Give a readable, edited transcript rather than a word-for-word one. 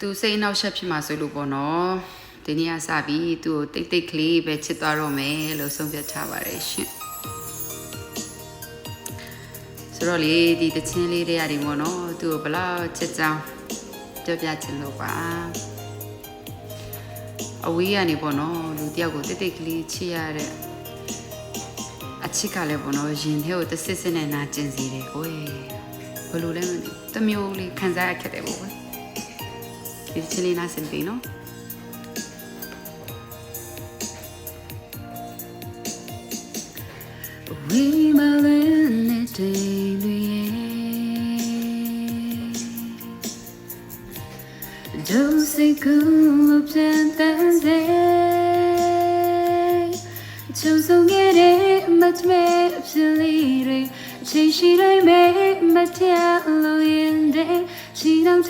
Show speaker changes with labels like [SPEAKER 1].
[SPEAKER 1] သူစိတ်အနှောက်အယှက်ဖြစ်မှာဆိုလို့ပေါ့နော်ဒီနေ့ကစပြီးသူ့ကိုတိတ်ကလေးပဲချစ်သွားတော့မယ်လို့ဆုံးဖြတ်ထားပါတယ်ရှင်ဆိုတော့လေဒီတချင်းလေးတွေရတယ်ပေါ့နော်သူ့ကိုဘလောက်ချစ်ကြောင်းပြောပြချင်လို့ပါအဝေးကနေပေါ့နော်လူတယောက်ကိုတိတ်ကလေးချစ်ရတဲ့အချစ်ကလည်းပေါ့နော်ရင်ထဲကိုတစစ်စစ်နဲ့နာကျင်စီတယ်ကိုယ်ဘယ်လိုလဲမသိတမျိုးလေးခံစားရခဲ့တယ်ပေါ့ကွယ်ဒီချင်းလေးနားစင်ပြီနော်ဝီမလင်းနေတဲ့လူရဲ့ဒုစိတ်ကူပြန်တန်းစေချုံဆုံးခဲ့တဲ့အမတ်မဲ့အဖြစ်လေးတွေအချိန်ရှိတိုင်းပဲမတည့်လို့ရင်တဲ့ရှိတော့